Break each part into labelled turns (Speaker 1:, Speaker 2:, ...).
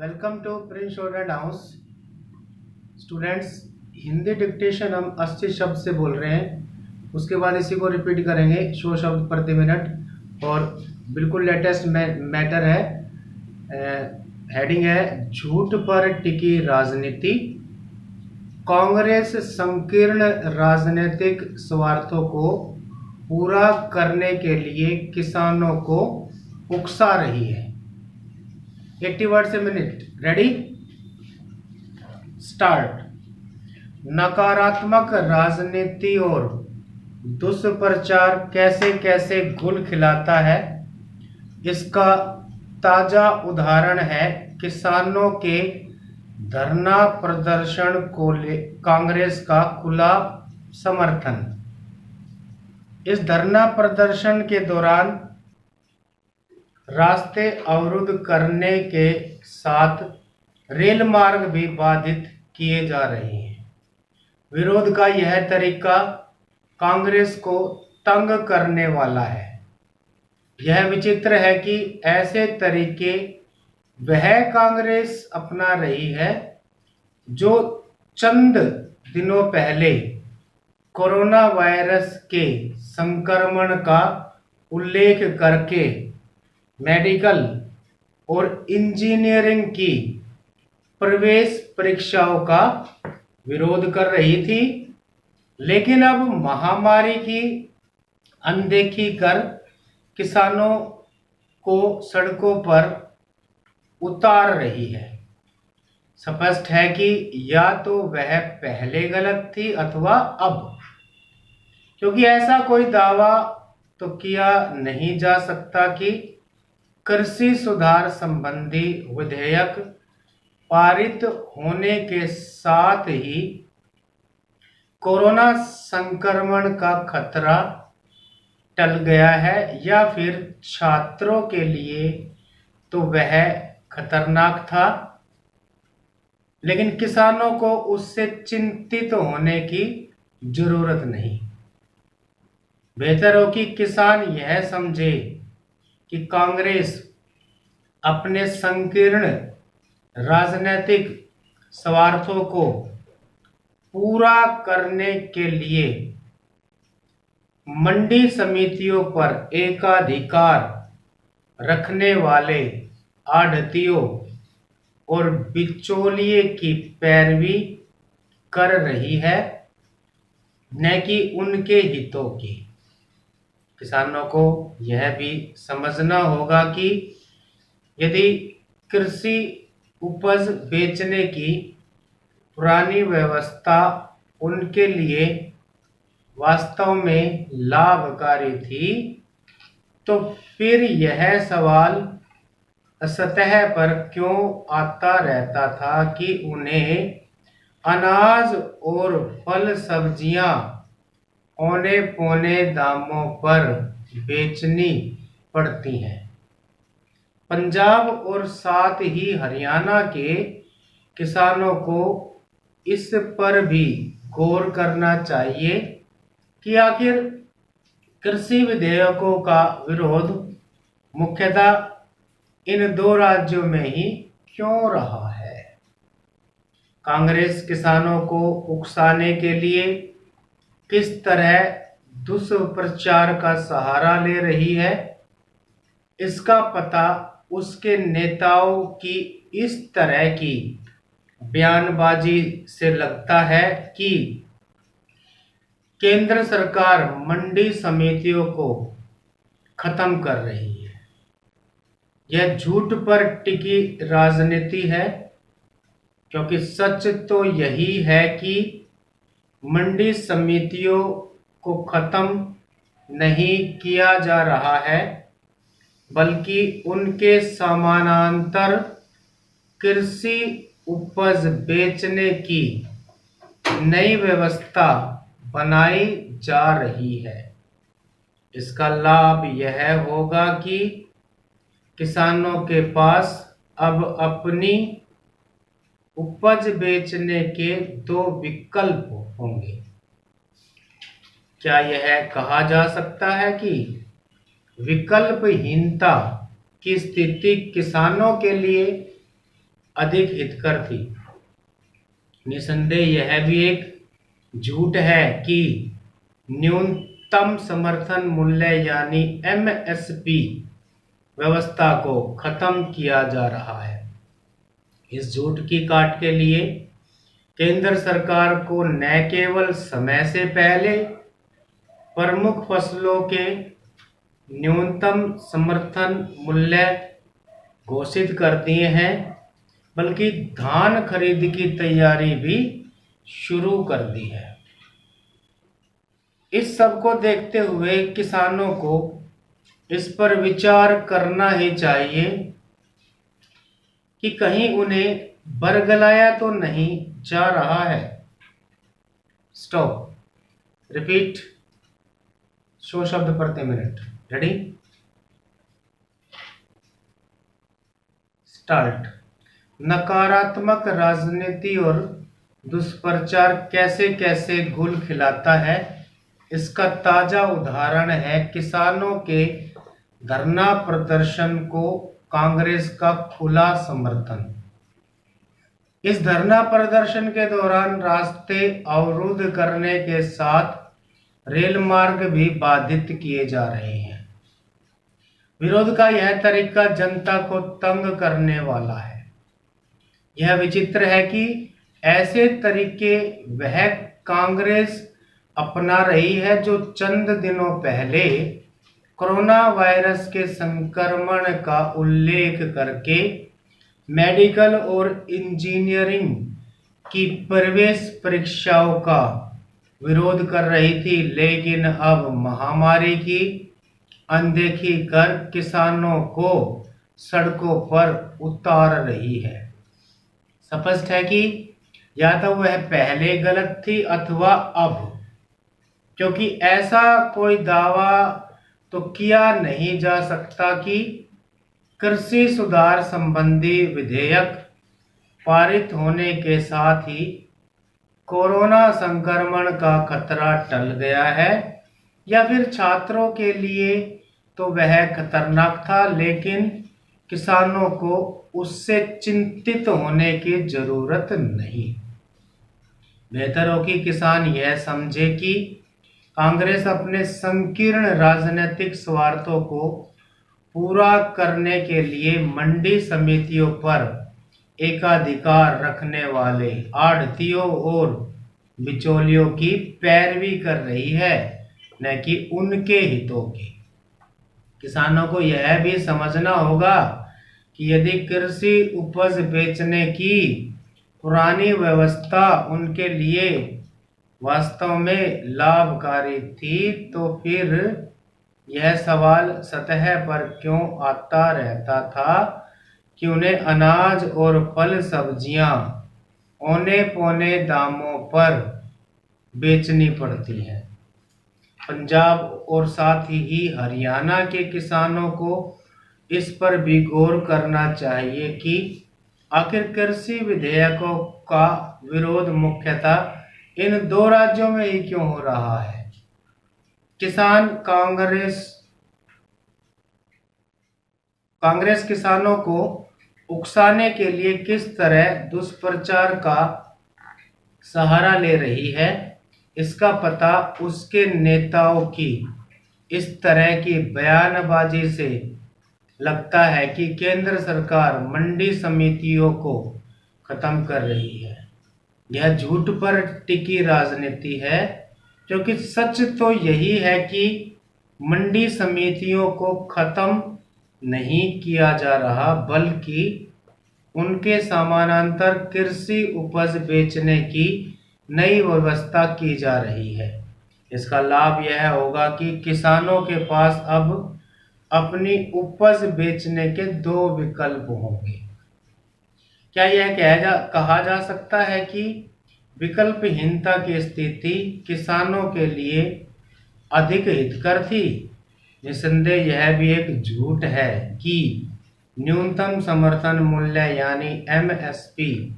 Speaker 1: Welcome to prince student house. Students, Hindi dictation हम 80 शब्द से बोल रहे हैं, उसके बाद इसी को रिपीट करेंगे 100 शब्द प्रति मिनट। और बिल्कुल लेटेस्ट मैटर है, हेडिंग है झूठ पर टिकी राजनीति। कांग्रेस संकीर्ण राजनीतिक स्वार्थों को पूरा करने के लिए किसानों को उकसा रही है। 80 words a minute. Ready, start. नकारात्मक राजनीति और दुष्प्रचार कैसे कैसे गुल खिलाता है, इसका ताजा उदाहरण है किसानों के धरना प्रदर्शन को कांग्रेस का खुला समर्थन। इस धरना प्रदर्शन के दौरान रास्ते अवरुद्ध करने के साथ रेल मार्ग भी बाधित किए जा रहे हैं। विरोध का यह तरीका कांग्रेस को तंग करने वाला है। यह विचित्र है कि ऐसे तरीके वह कांग्रेस अपना रही है जो चंद दिनों पहले कोरोना वायरस के संक्रमण का उल्लेख करके मेडिकल और इंजीनियरिंग की प्रवेश परीक्षाओं का विरोध कर रही थी, लेकिन अब महामारी की अनदेखी कर किसानों को सड़कों पर उतार रही है। स्पष्ट है कि या तो वह पहले गलत थी अथवा अब, क्योंकि ऐसा कोई दावा तो किया नहीं जा सकता कि कृषि सुधार संबंधी विधेयक पारित होने के साथ ही कोरोना संक्रमण का खतरा टल गया है, या फिर छात्रों के लिए तो वह खतरनाक था, लेकिन किसानों को उससे चिंतित होने की जरूरत नहीं। बेहतर हो कि किसान यह समझे कि कांग्रेस अपने संकीर्ण राजनीतिक स्वार्थों को पूरा करने के लिए मंडी समितियों पर एकाधिकार रखने वाले आढ़तियों और बिचौलिए की पैरवी कर रही है, न कि उनके हितों की। किसानों को यह भी समझना होगा कि यदि कृषि उपज बेचने की पुरानी व्यवस्था उनके लिए वास्तव में लाभकारी थी, तो फिर यह सवाल सतह पर क्यों आता रहता था कि उन्हें अनाज और फल सब्जियां औने पौने दामों पर बेचनी पड़ती हैं। पंजाब और साथ ही हरियाणा के किसानों को इस पर भी गौर करना चाहिए कि आखिर कृषि विधेयकों का विरोध मुख्यतः इन दो राज्यों में ही क्यों रहा है। कांग्रेस किसानों को उकसाने के लिए किस तरह दुष्प्रचार का सहारा ले रही है, इसका पता उसके नेताओं की इस तरह की बयानबाजी से लगता है कि केंद्र सरकार मंडी समितियों को खत्म कर रही है। यह झूठ पर टिकी राजनीति है, क्योंकि सच तो यही है कि मंडी समितियों को खत्म नहीं किया जा रहा है, बल्कि उनके समानांतर कृषि उपज बेचने की नई व्यवस्था बनाई जा रही है। इसका लाभ यह होगा कि किसानों के पास अब अपनी उपज बेचने के दो विकल्प होंगे। क्या यह कहा जा सकता है कि विकल्पहीनता की स्थिति किसानों के लिए अधिक हितकर थी। निसंदेह यह भी एक झूठ है कि न्यूनतम समर्थन मूल्य यानी एमएसपी व्यवस्था को खत्म किया जा रहा है। इस झूठ की काट के लिए केंद्र सरकार को न केवल समय से पहले प्रमुख फसलों के न्यूनतम समर्थन मूल्य घोषित कर दिए हैं, बल्कि धान खरीद की तैयारी भी शुरू कर दी है। इस सब को देखते हुए किसानों को इस पर विचार करना ही चाहिए कि कहीं उन्हें बरगलाया तो नहीं जा रहा है। स्टॉप, रिपीट, 100 शब्द प्रति मिनट। Ready, start. नकारात्मक राजनीति और दुष्प्रचार कैसे कैसे घुल खिलाता है, इसका ताजा उदाहरण है किसानों के धरना प्रदर्शन को कांग्रेस का खुला समर्थन। इस धरना प्रदर्शन के दौरान रास्ते अवरुद्ध करने के साथ रेल मार्ग भी बाधित किए जा रहे हैं। विरोध का यह तरीका जनता को तंग करने वाला है। यह विचित्र है कि ऐसे तरीके वह कांग्रेस अपना रही है जो चंद दिनों पहले कोरोना वायरस के संक्रमण का उल्लेख करके मेडिकल और इंजीनियरिंग की प्रवेश परीक्षाओं का विरोध कर रही थी, लेकिन अब महामारी की अनदेखी कर किसानों को सड़कों पर उतार रही है। स्पष्ट है कि या तो वह पहले गलत थी अथवा अब, क्योंकि ऐसा कोई दावा तो किया नहीं जा सकता कि कृषि सुधार संबंधी विधेयक पारित होने के साथ ही कोरोना संक्रमण का खतरा टल गया है, या फिर छात्रों के लिए तो वह खतरनाक था, लेकिन किसानों को उससे चिंतित होने की जरूरत नहीं। बेहतर हो कि किसान यह समझे कि कांग्रेस अपने संकीर्ण राजनीतिक स्वार्थों को पूरा करने के लिए मंडी समितियों पर एकाधिकार रखने वाले आढ़तियों और बिचौलियों की पैरवी कर रही है, न कि उनके हितों की। किसानों को यह भी समझना होगा कि यदि कृषि उपज बेचने की पुरानी व्यवस्था उनके लिए वास्तव में लाभकारी थी, तो फिर यह सवाल सतह पर क्यों आता रहता था कि उन्हें अनाज और फल सब्जियां औने पौने दामों पर बेचनी पड़ती हैं। पंजाब और साथ ही हरियाणा के किसानों को इस पर भी गौर करना चाहिए कि आखिर कृषि विधेयकों का विरोध मुख्यतः इन दो राज्यों में ही क्यों हो रहा है। किसान कांग्रेस किसानों को उकसाने के लिए किस तरह दुष्प्रचार का सहारा ले रही है, इसका पता उसके नेताओं की इस तरह की बयानबाजी से लगता है कि केंद्र सरकार मंडी समितियों को खत्म कर रही है। यह झूठ पर टिकी राजनीति है, क्योंकि सच तो यही है कि मंडी समितियों को खत्म नहीं किया जा रहा, बल्कि उनके समानांतर कृषि उपज बेचने की नई व्यवस्था की जा रही है। इसका लाभ यह होगा कि किसानों के पास अब अपनी उपज बेचने के दो विकल्प होंगे। क्या यह कहा जा सकता है कि विकल्पहीनता की स्थिति किसानों के लिए अधिक हितकर थी? निसंदेह यह भी एक झूठ है कि न्यूनतम समर्थन मूल्य यानी एमएसपी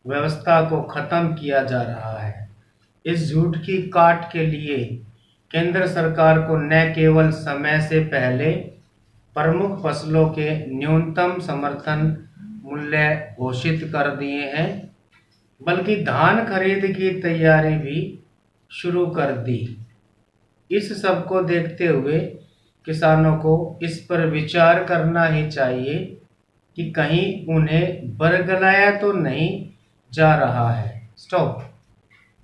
Speaker 1: व्यवस्था को खत्म किया जा रहा है। इस झूठ की काट के लिए केंद्र सरकार को न केवल समय से पहले प्रमुख फसलों के न्यूनतम समर्थन मूल्य घोषित कर दिए हैं, बल्कि धान खरीद की तैयारी भी शुरू कर दी। इस सब को देखते हुए किसानों को इस पर विचार करना ही चाहिए कि कहीं उन्हें बरगलाया तो नहीं जा रहा है। स्टॉप।